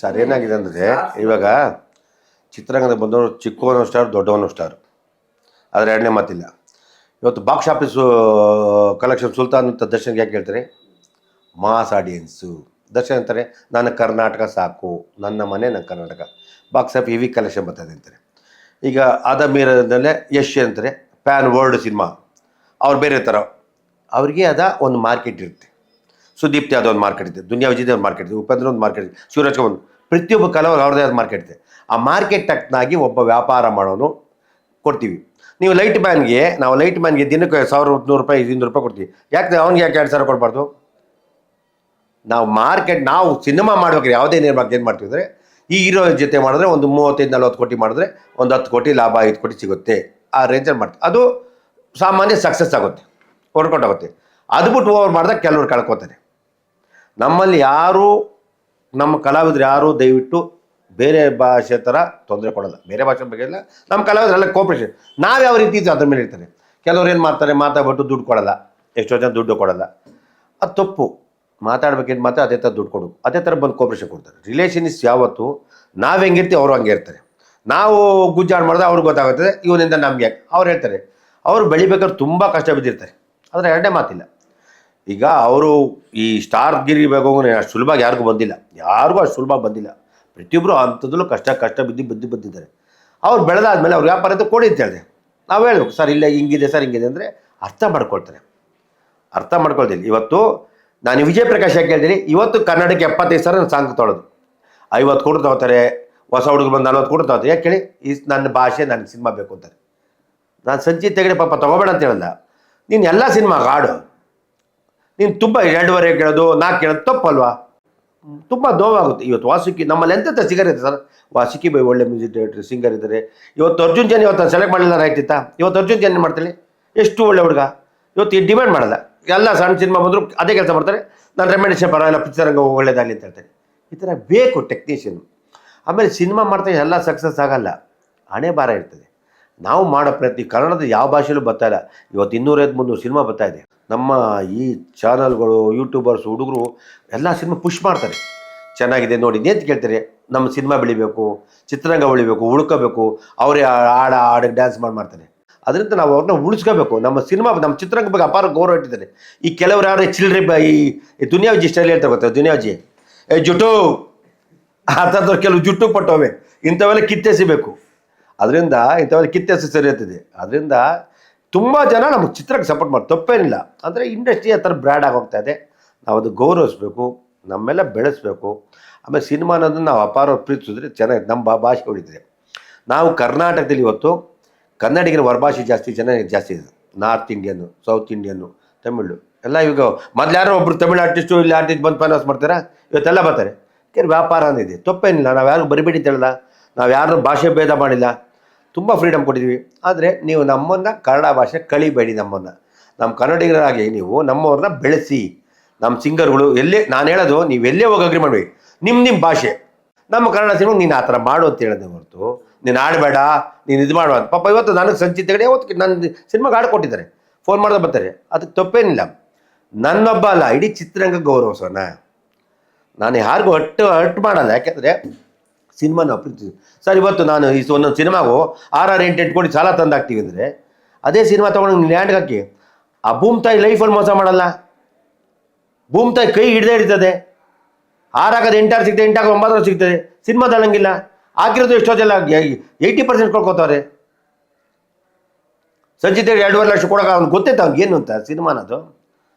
Sir ಏನಾಗಿದೆ ಅಂದರೆ ಇವಾಗ ಚಿತ್ರರಂಗದ ಬಂದವರು ಚಿಕ್ಕವನು ಸ್ಟಾರ್ ದೊಡ್ಡವನು ಸ್ಟಾರ್, ಆದರೆ ಎರಡನೇ ಮಾತಿಲ್ಲ. ಇವತ್ತು ಬಾಕ್ಸ್ ಆಫೀಸು ಕಲೆಕ್ಷನ್ ಸುಲ್ತಾನ್ ಅಂತ ದರ್ಶನ್ಗೆ ಯಾಕೆ ಹೇಳ್ತಾರೆ? Mass audience. ದರ್ಶನ್ ಅಂತಾರೆ ನನ್ನ ಕರ್ನಾಟಕ ಸಾಕು, ನನ್ನ ಮನೆ ನನ್ನ Karnataka. Box of heavy collection ಬರ್ತದೆ ಅಂತಾರೆ. ಈಗ ಅದ ಮೀರದಲ್ಲೇ ಯಶ್ ಅಂತಾರೆ ಪ್ಯಾನ್ ವರ್ಲ್ಡ್ ಸಿನಿಮಾ, ಅವ್ರು ಬೇರೆ ಥರ, ಅವ್ರಿಗೆ ಅದ ಒಂದು ಮಾರ್ಕೆಟ್ ಇರುತ್ತೆ. ಸುದೀಪ್ತಿ ಯಾವುದೋ ಒಂದು ಮಾರ್ಕೆಟ್ ಇದೆ, ದುನಿಯಾ ವಿಜಯದ ಒಂದು ಮಾರ್ಕೆಟ್ ಇದೆ, ಉಪೇಂದ್ರ ಒಂದು ಮಾರ್ಕೆಟ್ ಇದೆ, ಶಿವರಾಜ್ ಒಂದು, ಪ್ರತಿಯೊಬ್ಬ ಕಲಾವಿದರು ಅವ್ರದ್ದೇ ಆದ ಮಾರ್ಕೆಟ್ ಇದೆ. ಆ ಮಾರ್ಕೆಟ್ ತಕ್ಕನಾಗಿ ಒಬ್ಬ ವ್ಯಾಪಾರ ಮಾಡೋನು ಕೊಡ್ತೀವಿ. ನೀವು ಲೈಟ್ ಮ್ಯಾನ್ಗೆ, ನಾವು ಲೈಟ್ ಮ್ಯಾನ್ಗೆ ದಿನಕ್ಕೆ 1,100 ರೂಪಾಯಿ 200 ರೂಪಾಯಿ ಕೊಡ್ತೀವಿ. ಯಾಕೆ ಅವ್ನಿಗೆ ಯಾಕೆ 2,000 ಕೊಡಬಾರ್ದು? ನಾವು ಮಾರ್ಕೆಟ್, ನಾವು ಸಿನಿಮಾ ಮಾಡ್ಬೇಕಾದ್ರೆ ಯಾವುದೇ ನಿರ್ಮಾಣ ಏನು ಮಾಡ್ತೀವಿ ಅಂದರೆ, ಈ ಹೀರೋ ಜೊತೆ ಮಾಡಿದ್ರೆ ಒಂದು 35-40 ಕೋಟಿ ಮಾಡಿದ್ರೆ ಒಂದು 10 ಕೋಟಿ ಲಾಭ, 5 ಕೋಟಿ ಸಿಗುತ್ತೆ. ಆ ರೇಂಜಲ್ಲಿ ಮಾಡ್ತೀವಿ. ಅದು ಸಾಮಾನ್ಯ ಸಕ್ಸಸ್ ಆಗುತ್ತೆ, ವರ್ಕೌಟ್ ಆಗುತ್ತೆ. ಅದು ಬಿಟ್ಟು ಓವರ್ ಮಾಡಿದಾಗ ಕೆಲವರು ಕಳ್ಕೊತಾರೆ. ನಮ್ಮಲ್ಲಿ ಯಾರು, ನಮ್ಮ ಕಲಾವಿದರು ಯಾರು ದಯವಿಟ್ಟು ಬೇರೆ ಭಾಷೆ ಥರ ತೊಂದರೆ ಕೊಡೋಲ್ಲ. ಬೇರೆ ಭಾಷೆ ಬಗ್ಗೆ ಇಲ್ಲ, ನಮ್ಮ ಕಲಾವಿದರೆಲ್ಲ ಕೋಪ್ರೇಷನ್. ನಾವು ಯಾವ ರೀತಿ ಇದ್ದು ಅದ್ರ ಮೇಲೆ ಇರ್ತಾರೆ. ಕೆಲವ್ರು ಏನು ಮಾಡ್ತಾರೆ, ಮಾತಾಡ್ಬಿಟ್ಟು ದುಡ್ಡು ಕೊಡೋಲ್ಲ, ಎಷ್ಟೋ ಜನ ದುಡ್ಡು ಕೊಡೋಲ್ಲ. ಅದು ತಪ್ಪು. ಮಾತಾಡ್ಬೇಕೇನು ಮಾತ್ರ ಅದೇ ಥರ ದುಡ್ಡು ಕೊಡು, ಅದೇ ಥರ ಬಂದು ಕೋಪ್ರೇಷನ್ ಕೊಡ್ತಾರೆ. ರಿಲೇಷನ್ಸ್ ಯಾವತ್ತು ನಾವು ಹೆಂಗಿರ್ತೀವಿ ಅವರು ಹಂಗೆ ಇರ್ತಾರೆ. ನಾವು ಗುಜ್ಜಾಡು ಮಾಡಿದ್ರೆ ಅವ್ರಿಗೆ ಗೊತ್ತಾಗುತ್ತದೆ ಇವನಿಂದ ನಮಗೆ. ಅವ್ರು ಹೇಳ್ತಾರೆ ಅವರು ಬೆಳಿಬೇಕಾದ್ರೆ ತುಂಬ ಕಷ್ಟ ಬಿದ್ದಿರ್ತಾರೆ, ಆದರೆ ಎರಡನೇ ಮಾತಿಲ್ಲ. ಈಗ ಅವರು ಈ ಸ್ಟಾರ್ ಗಿರಿ ಬೇಕು ಅಷ್ಟು ಸುಲಭ ಯಾರಿಗೂ ಬಂದಿಲ್ಲ, ಯಾರಿಗೂ ಅಷ್ಟು ಸುಲಭ ಬಂದಿಲ್ಲ. ಪ್ರತಿಯೊಬ್ಬರು ಅಂಥದ್ದಲ್ಲೂ ಕಷ್ಟ ಬಂದಿದ್ದಾರೆ. ಅವ್ರು ಬೆಳೆದಾದ್ಮೇಲೆ ಅವ್ರು ವ್ಯಾಪಾರ ಅಂತ ಕೊಡಿ ಅಂತ ಹೇಳಿದೆ. ನಾವು ಹೇಳ್ಬೇಕು ಸರ್ ಇಲ್ಲ ಹಿಂಗಿದೆ ಸರ್ ಹಿಂಗಿದೆ ಅಂದರೆ ಅರ್ಥ ಮಾಡ್ಕೊಳ್ತಾರೆ. ಅರ್ಥ ಮಾಡ್ಕೊಳ್ತೀನಿ. ಇವತ್ತು ನಾನು ವಿಜಯ್ ಪ್ರಕಾಶ್ ಯಾಕೆ ಹೇಳ್ತೀನಿ, ಇವತ್ತು ಕನ್ನಡಕ್ಕೆ 75,000 ಸಾಂಗ್ ತೊಗೊಳೋದು, 50 ಕೋಟಿ ತೊಗೋತಾರೆ. ಹೊಸ ಹುಡುಗರು ಬಂದು 40 ಕೋಟಿ ತೊಗೋತಾರೆ. ಯಾಕೆ ಹೇಳಿ? ನನ್ನ ಭಾಷೆ, ನನಗೆ ಸಿನಿಮಾ ಬೇಕು ಅಂತಾರೆ. ನಾನು ಸಂಚಿತ್ ತೆಗಡೆ ಪಾಪ ತೊಗೋಬೇಡ ಅಂತ ಹೇಳಲ್ಲ. ನೀನು ಎಲ್ಲ ಸಿನಿಮಾಗೆ ಆಡು. ನೀನು ತುಂಬ 2.5 ಕೇಳೋದು 4 ಕೇಳೋದು ತಪ್ಪಲ್ವಾ? ತುಂಬ ನೋವಾಗುತ್ತೆ. ಇವತ್ತು ವಾಸುಕಿ ನಮ್ಮಲ್ಲಿ ಎಂತೆಂಥ ಸಿಂಗರ್ ಇದೆ ಸರ್. ವಾಸುಕಿ ಬೈ ಒಳ್ಳೆ ಮ್ಯೂಸಿಕ್ ಡೈರೆಕ್ಟರ್ ಸಿಂಗರ್ ಇದ್ದಾರೆ. ಇವತ್ತು ಅರ್ಜುನ್ ಜನ್ ಇವತ್ತು ಸೆಲೆಕ್ಟ್ ಮಾಡಲಿಲ್ಲ ಆಯ್ತಿತ್ತಾ? ಇವತ್ತು ಅರ್ಜುನ್ ಜನ್ ಏನು ಮಾಡ್ತಾಳೆ, ಎಷ್ಟು ಒಳ್ಳೆ ಹುಡುಗ. ಇವತ್ತು ಈ ಡಿಮ್ಯಾಂಡ್ ಮಾಡಲ್ಲ. ಎಲ್ಲ ಸಣ್ಣ ಸಿನಿಮಾ ಬಂದರೂ ಅದೇ ಕೆಲಸ ಮಾಡ್ತಾರೆ. ನಾನು ರೆಮಿಡೇಷನ್ ಪರವಾಗಿಲ್ಲ, ಪಿಕ್ಚರಂಗ ಒಳ್ಳೇದಾಗಲಿ ಅಂತ ಹೇಳ್ತಾರೆ. ಈ ಥರ ಬೇಕು ಟೆಕ್ನಿಷಿಯನ್. ಆಮೇಲೆ ಸಿನಿಮಾ ಮಾಡ್ತಾರೆ ಎಲ್ಲ ಸಕ್ಸಸ್ ಆಗಲ್ಲ, ಹಣೆ ಭಾರ ಇರ್ತದೆ. ನಾವು ಮಾಡೋ ಪ್ರಯತ್ನ ಕನ್ನಡದ ಯಾವ ಭಾಷೆಯಲ್ಲೂ ಬರ್ತಾ ಇಲ್ಲ. ಇವತ್ತು 250-300 ಸಿನಿಮಾ ಬರ್ತಾ ಇದೆ. ನಮ್ಮ ಈ ಚಾನಲ್ಗಳು, ಯೂಟ್ಯೂಬರ್ಸ್, ಹುಡುಗರು ಎಲ್ಲ ಸಿನಿಮಾ ಪುಷ್ ಮಾಡ್ತಾರೆ. ಚೆನ್ನಾಗಿದೆ ನೋಡಿ ನೇತು ಕೇಳ್ತಾರೆ. ನಮ್ಮ ಸಿನಿಮಾ ಬೆಳಿಬೇಕು, ಚಿತ್ರರಂಗ ಉಳಿಬೇಕು, ಉಳ್ಕೋಬೇಕು. ಅವರೇ ಹಾಡಿಗೆ ಡ್ಯಾನ್ಸ್ ಮಾಡ್ತಾರೆ. ಅದರಿಂದ ನಾವು ಅವ್ರನ್ನ ಉಳಿಸ್ಕೋಬೇಕು. ನಮ್ಮ ಸಿನಿಮಾ, ನಮ್ಮ ಚಿತ್ರರಂಗ ಬಗ್ಗೆ ಅಪಾರ ಗೌರವ ಇಟ್ಟಿದ್ದಾರೆ. ಈ ಕೆಲವರು ಯಾರು ಚಿಲ್ಲರೆ ಈ ದುನಿಯಾಜಿ ಸ್ಟೈಲ್ ಹೇಳ್ತಾರೆ ಗೊತ್ತಾ, ದುನಿಯಾಜಿ ಜುಟ್ಟು ಆ ಥರದವ್ರು ಕೆಲವು ಜುಟ್ಟು ಪಟ್ಟವೆ. ಇಂಥವೆಲ್ಲ ಕಿತ್ತೆಸಿಬೇಕು. ಅದರಿಂದ ಇಂಥವೆಲ್ಲ ಕಿತ್ತೆಸಿ ಸರಿ ಇರ್ತದೆ. ಅದರಿಂದ ತುಂಬ ಜನ ನಮಗೆ ಚಿತ್ರಕ್ಕೆ ಸಪೋರ್ಟ್ ಮಾಡಿ ತಪ್ಪೇನಿಲ್ಲ. ಅಂದರೆ ಇಂಡಸ್ಟ್ರಿ ಆ ಥರ ಬ್ರ್ಯಾಡ್ ಆಗೋಗ್ತಾ ಇದೆ. ನಾವು ಅದು ಗೌರವಿಸ್ಬೇಕು, ನಮ್ಮೆಲ್ಲ ಬೆಳೆಸಬೇಕು. ಆಮೇಲೆ ಸಿನಿಮಾ ಅನ್ನೋದನ್ನು ನಾವು ಅಪಾರ ಪ್ರೀತಿಸಿದ್ರೆ ಚೆನ್ನಾಗಿ ನಮ್ಮ ಭಾಷೆ ಉಳಿದಿದೆ. ನಾವು ಕರ್ನಾಟಕದಲ್ಲಿ ಇವತ್ತು ಕನ್ನಡಿಗರ ಹೊರಭಾಷೆ ಜಾಸ್ತಿ ಇದೆ. North Indian, south Indian, Tamil ಎಲ್ಲ. ಈಗ ಮೊದಲು ಯಾರೋ ಒಬ್ಬರು ತಮಿಳು ಆರ್ಟಿಸ್ಟು ಇಲ್ಲಿ ಆರ್ಟಿಸ್ಟ್ ಬಂದು ಫೈನಾನ್ಸ್ ಮಾಡ್ತಾರೆ, ಇವತ್ತೆಲ್ಲ ಬರ್ತಾರೆ. ವ್ಯಾಪಾರ ಅನ್ನೋದಿದೆ, ತಪ್ಪೇನಿಲ್ಲ. ನಾವು ಯಾರು ಬರಿಬೇಡಿ ಅಂತ ಹೇಳಲ್ಲ, ನಾವು ಯಾರು ಭಾಷೆ ಭೇದ ಮಾಡಿಲ್ಲ, ತುಂಬ ಫ್ರೀಡಮ್ ಕೊಟ್ಟಿದ್ದೀವಿ. ಆದರೆ ನೀವು ನಮ್ಮನ್ನು ಕನ್ನಡ ಭಾಷೆ ಕಳಿಬೇಡಿ. ನಮ್ಮ ಕನ್ನಡಿಗರಾಗಿ ನೀವು ನಮ್ಮವ್ರನ್ನ ಬೆಳೆಸಿ. ನಮ್ಮ ಸಿಂಗರ್ಗಳು ಎಲ್ಲೇ, ನಾನು ಹೇಳೋದು ನೀವು ಎಲ್ಲೇ ಹೋಗಿ ಅಗ್ರಿ ಮಾಡಬೇಡಿ, ನಿಮ್ಮ ಭಾಷೆ. ನಮ್ಮ ಕನ್ನಡ ಸಿನಿಮಾ ನೀನು ಆ ಥರ ಮಾಡು ಅಂತ ಹೇಳಿದೆ ಹೊರತು ನೀನು ಆಡಬೇಡ, ನೀನು ಇದು ಮಾಡುವ ಅಂತ. ಪಾಪ ಇವತ್ತು ನನಗೆ ಸಂಚಿತ್ ತೆಗಡೆ ಅವತ್ತು ನನ್ನ ಸಿನಿಮಾಗೆ ಆಡು ಕೊಟ್ಟಿದ್ದಾರೆ, ಫೋನ್ ಮಾಡಿದ್ರೆ ಬರ್ತಾರೆ. ಅದಕ್ಕೆ ತಪ್ಪೇನಿಲ್ಲ. ನನ್ನೊಬ್ಬ ಅಲ್ಲ, ಇಡೀ ಚಿತ್ರರಂಗ ಗೌರವಿಸೋಣ. ನಾನು ಯಾರಿಗೂ ಹರ್ಟ್ ಮಾಡಲ್ಲ. ಯಾಕೆಂದರೆ ಸಿನಿಮಾ ನಾವು ಪ್ರೀತಿ ಸರ್. ಇವತ್ತು ನಾನು ಈ ಒಂದೊಂದು ಸಿನಿಮಾಗೂ 6-8 ಕೋಟಿ ಸಾಲ ತಂದಾಕ್ತೀವಿ ಅಂದರೆ, ಅದೇ ಸಿನಿಮಾ ತೊಗೊಂಡು ಲ್ಯಾಂಡ್ಗೆ ಹಾಕಿ ಆ ಭೂಮಿ ತಾಯಿ ಲೈಫಲ್ಲಿ ಮೋಸ ಮಾಡಲ್ಲ. ಭೂಮಿ ತಾಯಿ ಕೈ ಹಿಡ್ದಿರ್ತದೆ. 6 ಹಾಕೋದು 8 ಸಿಗ್ತದೆ, 8 ಹಾಕೋದು 9 ಸಿಗ್ತದೆ. ಸಿನಿಮಾದಲ್ಲಿ ಹಂಗಿಲ್ಲ. ಹಾಕಿರೋದು ಎಷ್ಟೋ ಜನ 80% ಕೊಡ್ಕೋತಾರೆ. ಸಂಚಿತ್ 2.5 ಲಕ್ಷ ಕೊಡೋಕೆ ಅವ್ನು ಗೊತ್ತೈತೆ ಅವ್ನಿಗೆ ಏನು ಅಂತ ಸಿನಿಮಾನದು.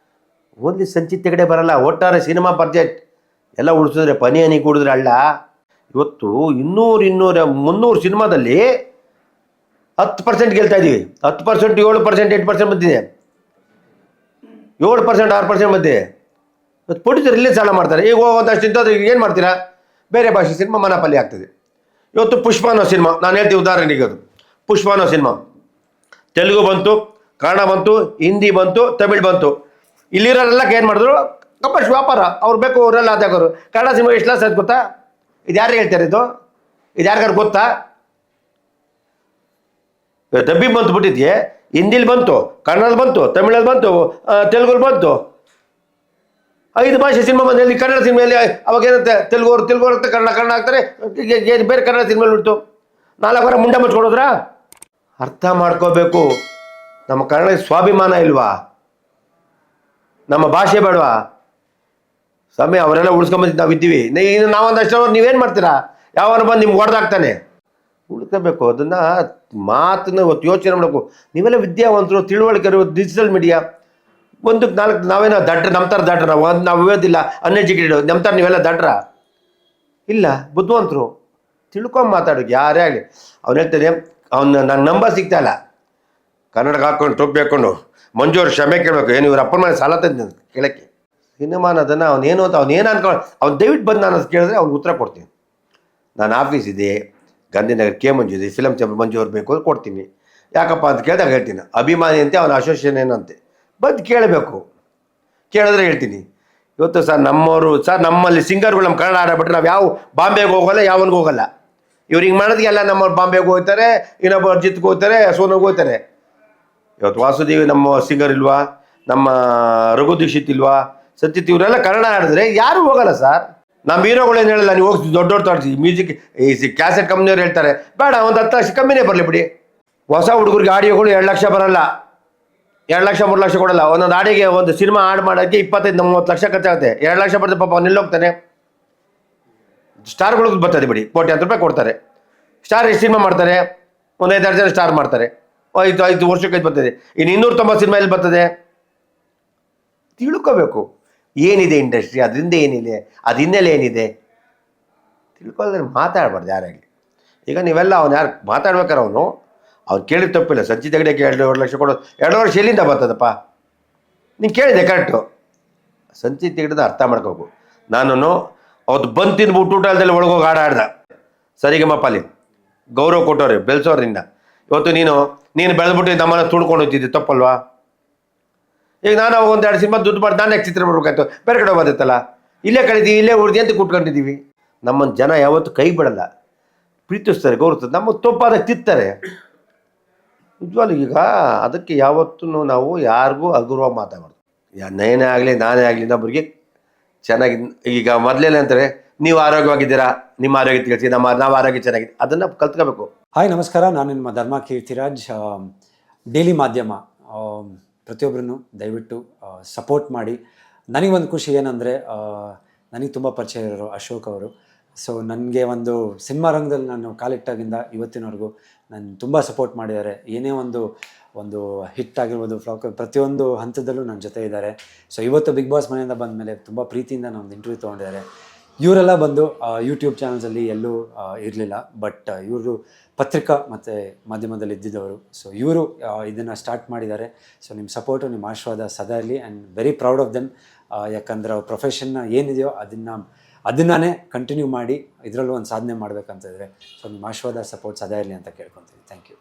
ಓನ್ಲಿ ಸಂಚಿತ್ ತೆಗಡೆ ಬರಲ್ಲ, ಒಟ್ಟಾರೆ ಸಿನಿಮಾ ಬಡ್ಜೆಟ್ ಎಲ್ಲ ಉಳಿಸಿದ್ರೆ ಹನಿ ಕೂಡಿದ್ರೆ ಅಲ್ಲ. ಇವತ್ತು 200, 300 ಸಿನಿಮಾದಲ್ಲಿ 10% ಗೆಲ್ತಾ ಇದ್ದೀವಿ. 10%, 7%, 8% ಬಂದಿದೆ. 7%, 6% ಬಂದಿದೆ. ಇವತ್ತು ಪ್ರೊಡ್ಯೂಸರ್ ಇಲ್ಲೇ ಸಾಲ ಮಾಡ್ತಾರೆ. ಈಗ ಹೋಗೋದಷ್ಟು ಇಂಥದ್ದು ಏನು ಮಾಡ್ತೀರಾ? ಬೇರೆ ಭಾಷೆ ಸಿನಿಮಾ ಮನಪಲ್ಲಿ ಆಗ್ತದೆ. ಇವತ್ತು ಪುಷ್ಪ ಅನ್ನೋ ಸಿನಿಮಾ ನಾನು ಹೇಳ್ತೀವಿ, ಉದಾಹರಣೆಗೆ ಅದು ಪುಷ್ಪ ಅನ್ನೋ ಸಿನಿಮಾ ತೆಲುಗು ಬಂತು, ಕನ್ನಡ ಬಂತು, ಹಿಂದಿ ಬಂತು, ತಮಿಳು ಬಂತು. ಇಲ್ಲಿರೋರೆಲ್ಲ ಏನು ಮಾಡಿದ್ರು, ಕಂಪಲ್ಸ್ ವ್ಯಾಪಾರ. ಅವ್ರು ಬೇಕು ಅವರೆಲ್ಲ ಅದಾಗೋರು. ಕನ್ನಡ ಸಿನಿಮಾ ಎಷ್ಟು ಲಾಸ್ ಆಯ್ತು ಗೊತ್ತಾ? ಇದು ಯಾರು ಹೇಳ್ತಾರೆ? ಇದು ಯಾರಿಗಾರು ಗೊತ್ತಾ? ಡಬ್ಬಿಂಗ್ ಬಂತು ಬಿಟ್ಟಿದ್ಯೆ, ಹಿಂದಿಲಿ ಬಂತು, ಕನ್ನಡದಲ್ಲಿ ಬಂತು, ತಮಿಳಲ್ಲಿ ಬಂತು, ತೆಲುಗಲ್ಲಿ ಬಂತು. 5 ಭಾಷೆ ಸಿನಿಮಾ ಬಂದಲ್ಲಿ ಕನ್ನಡ ಸಿನಿಮೆಯಲ್ಲಿ ಅವಾಗ ಏನಂತೆ ತೆಲುಗು ಅಂತ ಕನ್ನಡ ಆಗ್ತಾರೆ, ಬೇರೆ ಕನ್ನಡ ಸಿನಿಮೆಲಿ ಬಿಡ್ತು 4 ವಾರ ಮುಂಡೆ ಮುಚ್ಕೊಡೋದ್ರಾ? ಅರ್ಥ ಮಾಡ್ಕೋಬೇಕು. ನಮ್ಮ ಕನ್ನಡ ಸ್ವಾಭಿಮಾನ ಇಲ್ವಾ? ನಮ್ಮ ಭಾಷೆ ಬೇಡವಾ? ಸ್ವಾಮಿ ಅವರೆಲ್ಲ ಉಳಿಸ್ಕೊಂಬಂದಿದ್ದು ನಾವು ಇದ್ದೀವಿ. ನಾವೊಂದಷ್ಟು ನೀವೇನು ಮಾಡ್ತೀರಾ? ಯಾವನ ಬಂದು ನಿಮ್ಗೆ ಹೊಡೆದಾಗ್ತಾನೆ. ಉಳ್ಕೋಬೇಕು. ಅದನ್ನು ಮಾತನ್ನ ಇವತ್ತು ಯೋಚನೆ ಮಾಡಬೇಕು. ನೀವೆಲ್ಲ ವಿದ್ಯಾವಂತರು, ತಿಳುವಳಿಕೆ, ಡಿಜಿಟಲ್ ಮೀಡಿಯಾ, 1-4 ನಾವೇನೋ ದಡ್ರ, ನಮ್ಮ ಥರ ದಡ್ರ ನಾವು ಓದಿಲ್ಲ, ಅನ್ಎಜುಕೇಟೆಡ್, ನಮ್ಮ ಥರ ನೀವೆಲ್ಲ ದಡ್ರ ಇಲ್ಲ, ಬುದ್ಧಿವಂತರು. ತಿಳ್ಕೊಂಡು ಮಾತಾಡೋಕೆ ಯಾರೇ ಆಗಲಿ. ಅವ್ನು ಹೇಳ್ತಾನೆ, ನಂಗೆ ನಂಬರ್ ಸಿಗ್ತಾ ಇಲ್ಲ, ಕನ್ನಡಕ್ಕೆ ಹಾಕ್ಕೊಂಡು ಟೊಪ್ಪಿ ಹಾಕ್ಕೊಂಡು ಮಂಜೂರು ಕ್ಷಮೆ ಕೇಳಬೇಕು. ಏನು ಇವ್ರ ಅಪ್ಪನ ಮನೆ ಸಾಲ ತಂದು ಕೇಳೋಕ್ಕೆ? ಸಿನಿಮಾನ ಅದನ್ನು ಅವನೇನು ಅಂತ ಅವನೇನು ಅನ್ಕೊಂಡು ಅವ್ನು ದಯವಿಟ್ಟು ಬಂದು ನಾನು ಕೇಳಿದ್ರೆ ಅವ್ನಿಗೆ ಉತ್ತರ ಕೊಡ್ತೀನಿ. ನಾನು ಆಫೀಸ್ ಇದೆ, ಗಾಂಧಿನಗರ ಕೆ ಮಂಜು ಇದೆ, ಫಿಲಮ್ ಚಾಂಬರ್ ಮಂಜು ಅವ್ರು ಬೇಕು ಅಂತ ಕೊಡ್ತೀನಿ. ಯಾಕಪ್ಪ ಅಂತ ಕೇಳಿದಾಗ ಹೇಳ್ತೀನಿ, ಅಭಿಮಾನಿ ಅಂತೆ ಅವನ ಅಸೋಸಿಯೇಷನ್ ಏನಂತೆ, ಬಂದು ಕೇಳಬೇಕು. ಕೇಳಿದ್ರೆ ಹೇಳ್ತೀನಿ. ಇವತ್ತು ಸರ್ ನಮ್ಮವರು ಸರ್ ನಮ್ಮಲ್ಲಿ ಸಿಂಗರ್ಗಳು ನಮ್ಮ ಕನ್ನಡ ಆಡಬಿಟ್ರೆ ನಾವು ಯಾವ ಬಾಂಬೆಗೆ ಹೋಗಲ್ಲ, ಯಾವನಿಗೆ ಹೋಗಲ್ಲ. ಇವ್ರು ಹಿಂಗೆ ಮಾಡೋದಕ್ಕೆಲ್ಲ ನಮ್ಮವ್ರು ಬಾಂಬೆಗೆ ಹೋಗ್ತಾರೆ, ಇನ್ನೊಬ್ಬ ಅರ್ಜಿತ್ಗೆ ಹೋಗ್ತಾರೆ, ಸೋನಿಗೆ ಹೋಗ್ತಾರೆ. ಇವತ್ತು ವಾಸುದೇವಿ ನಮ್ಮ ಸಿಂಗರ್ ಇಲ್ವಾ, ನಮ್ಮ ರಘು ದೀಕ್ಷಿತ್ ಇಲ್ವಾ, ಸತ್ಯತ್ ಇವರೆಲ್ಲ ಕನ್ನಡ ಆಡಿದ್ರೆ ಯಾರು ಹೋಗಲ್ಲ ಸರ್. ನಮ್ಮ ಹೀರೋಗಳು ಏನು ಹೇಳಲ್ಲ, ನೀವು ಹೋಗಿ ದೊಡ್ಡ ತೋರಿಸಿ ಮ್ಯೂಸಿಕ್ ಈ ಕ್ಯಾಸೆಟ್ ಕಂಪ್ನಿಯವ್ರು ಹೇಳ್ತಾರೆ ಬೇಡ, ಒಂದು 10 ಲಕ್ಷ ಕಮ್ಮಿನೇ ಬರಲಿ ಬಿಡಿ. ಹೊಸ ಹುಡುಗರಿಗೆ ಆಡಿಯೋಗಳು 2 ಲಕ್ಷ ಬರಲ್ಲ, 2 ಲಕ್ಷ 3 ಲಕ್ಷ ಕೊಡಲ್ಲ. ಒಂದೊಂದು ಆಡಿಗೆ ಒಂದು ಸಿನಿಮಾ ಆಡ್ ಮಾಡೋಕ್ಕೆ 25-30 ಲಕ್ಷ ಖರ್ಚಾಗುತ್ತೆ. 2 ಲಕ್ಷ ಬರ್ತದೆ ಪಾಪ, ಅವ್ನು ಎಲ್ಲೋಗ್ತಾನೆ? ಸ್ಟಾರ್ಗಳಿಗೆ ಬರ್ತದೆ ಬಿಡಿ, ಕೋಟ್ಯಾಂತರ ರೂಪಾಯಿ ಕೊಡ್ತಾರೆ. ಸ್ಟಾರ್ ಎಷ್ಟು ಸಿನಿಮಾ ಮಾಡ್ತಾರೆ? ಒಂದು 5-6 ಜನ ಸ್ಟಾರ್ ಮಾಡ್ತಾರೆ, 5 ವರ್ಷಕ್ಕೆ ಬರ್ತದೆ. ಇನ್ನು 290 ಸಿನಿಮಾ ಎಲ್ಲಿ ಬರ್ತದೆ? ತಿಳ್ಕೋಬೇಕು ಏನಿದೆ ಇಂಡಸ್ಟ್ರಿ, ಅದರಿಂದ ಏನಿದೆ, ಅದು ಹಿನ್ನೆಲೆ ಏನಿದೆ ತಿಳ್ಕೊಳ್ಳೋದ್ರೆ ಮಾತಾಡಬಾರ್ದು ಯಾರಾಗಲಿ. ಈಗ ನೀವೆಲ್ಲ ಅವ್ನು ಯಾರು ಮಾತಾಡ್ಬೇಕಾರೆ ಅವ್ನು ಕೇಳಿದ ತಪ್ಪಿಲ್ಲ. ಸಂಚಿತ ತೆಗಡೆಗೆ 2.5 ಲಕ್ಷ ಕೊಡೋದು, 2 ವರ್ಷ ಎಲ್ಲಿಂದ ಬರ್ತದಪ್ಪ? ನೀನು ಕೇಳಿದೆ ಕರೆಕ್ಟು. ಸಂಚಿತ ತೆಗಡೆದ ಅರ್ಥ ಮಾಡ್ಕೋಬೇಕು. ನಾನು ಅವತ್ತು ಬಂದು ತಿಂದ್ಬಿಟ್ಟು ಊಟದಲ್ಲಿ ಒಳಗೋಗಿ ಆಡ್ದ ಸರಿಗಮ್ಮಪ್ಪಲ್ಲಿ ಗೌರವ ಕೊಟ್ಟವ್ರೆ, ಬೆಳೆಸೋರು ನಿನ್ನ. ಇವತ್ತು ನೀನು ಬೆಳೆದ್ಬಿಟ್ಟು ನಮ್ಮನ್ನ ತುಳ್ಕೊಂಡು ಹೋಗ್ತಿದ್ದೆ, ತಪ್ಪಲ್ವಾ? ಈಗ ನಾನು ಅವಾಗ 1-2 ಸಿನಿಮಾ ದುಡ್ಡು ಮಾಡಿ ನಾನು ಯಾಕೆ ಚಿತ್ರ ಬರ್ಬೇಕಾಯ್ತು? ಬೇರೆ ಕಡೆ ಹೋಗೋದಿತ್ತಲ್ಲ, ಇಲ್ಲೇ ಕಳಿತೀವಿ, ಇಲ್ಲೇ ಉಳಿದಿ ಅಂತ ಕೂತ್ಕೊಂಡಿದ್ದೀವಿ. ನಮ್ಮನ್ನು ಜನ ಯಾವತ್ತೂ ಕೈ ಬಿಡಲ್ಲ, ಪ್ರೀತಿಸ್ತಾರೆ, ಗೌರವಿಸ್ತಾರೆ. ನಮ್ಮ ತಪ್ಪಾದಾಗ ತಿತ್ತಾರೆ ನಿಜವಾಗ್ಲೂ. ಈಗ ಅದಕ್ಕೆ ಯಾವತ್ತೂ ನಾವು ಯಾರಿಗೂ ಹಗುರವಾಗಿ ಮಾತಾಡಬಾರ್ದು. ನೇನೇ ಆಗಲಿ ನಾನೇ ಆಗಲಿ ಇನ್ನೊಬ್ಬರಿಗೆ ಚೆನ್ನಾಗಿ. ಈಗ ಮೊದಲೇನೆ ಅಂತಾರೆ, ನೀವು ಆರೋಗ್ಯವಾಗಿದ್ದೀರಾ, ನಿಮ್ಮ ಆರೋಗ್ಯ ತಿಳಿಸಿ, ನಾವು ಆರೋಗ್ಯ ಚೆನ್ನಾಗಿದೆ, ಅದನ್ನು ಕಲ್ತ್ಕೋಬೇಕು. ಹಾಯ್ ನಮಸ್ಕಾರ, ನಾನು ನಿಮ್ಮ ಧರ್ಮ ಕೀರ್ತಿರಾಜ್. ಡೈಲಿ ಮಾಧ್ಯಮ ಪ್ರತಿಯೊಬ್ಬರನ್ನು ದಯವಿಟ್ಟು ಸಪೋರ್ಟ್ ಮಾಡಿ. ನನಗೊಂದು ಖುಷಿ ಏನಂದರೆ, ನನಗೆ ತುಂಬ ಪರಿಚಯ ಇರೋರು ಅಶೋಕ್ ಅವರು. ಸೊ ನನಗೆ ಒಂದು ಸಿನಿಮಾ ರಂಗದಲ್ಲಿ ನಾನು ಕಾಲಿಟ್ಟಾಗಿಂದ ಇವತ್ತಿನವರೆಗೂ ನಾನು ತುಂಬ ಸಪೋರ್ಟ್ ಮಾಡಿದ್ದಾರೆ. ಏನೇ ಒಂದು ಹಿಟ್ ಆಗಿರ್ಬೋದು, ಫ್ಲಾಕ್, ಪ್ರತಿಯೊಂದು ಹಂತದಲ್ಲೂ ನನ್ನ ಜೊತೆ ಇದ್ದಾರೆ. ಸೊ ಇವತ್ತು ಬಿಗ್ ಬಾಸ್ ಮನೆಯಿಂದ ಬಂದ ಮೇಲೆ ತುಂಬ ಪ್ರೀತಿಯಿಂದ ನಾನೊಂದು ಇಂಟರ್ವ್ಯೂ ತೊಗೊಂಡಿದ್ದಾರೆ. ಇವರೆಲ್ಲ ಬಂದು ಯೂಟ್ಯೂಬ್ ಚಾನಲ್ಸಲ್ಲಿ ಎಲ್ಲೂ ಇರಲಿಲ್ಲ, ಬಟ್ ಇವರು ಪತ್ರಿಕಾ ಮತ್ತು ಮಾಧ್ಯಮದಲ್ಲಿ ಇದ್ದಿದ್ದವರು. ಸೊ ಇವರು ಇದನ್ನು ಸ್ಟಾರ್ಟ್ ಮಾಡಿದ್ದಾರೆ. ಸೊ ನಿಮ್ಮ ಸಪೋರ್ಟು, ನಿಮ್ಮ ಆಶೀರ್ವಾದ ಸದಾ ಇರಲಿ. And very proud of them. ಯಾಕಂದರೆ ಅವ್ರ ಪ್ರೊಫೆಷನ್ನ ಏನಿದೆಯೋ ಅದನ್ನೇ ಕಂಟಿನ್ಯೂ ಮಾಡಿ ಇದರಲ್ಲೂ ಒಂದು ಸಾಧನೆ ಮಾಡಬೇಕಂತಿದ್ರೆ. ಸೊ ನಿಮ್ಮ ಆಶೀರ್ವಾದ, ಸಪೋರ್ಟ್ ಸದಾ ಇರಲಿ ಅಂತ ಕೇಳ್ಕೊತೀನಿ. Thank you.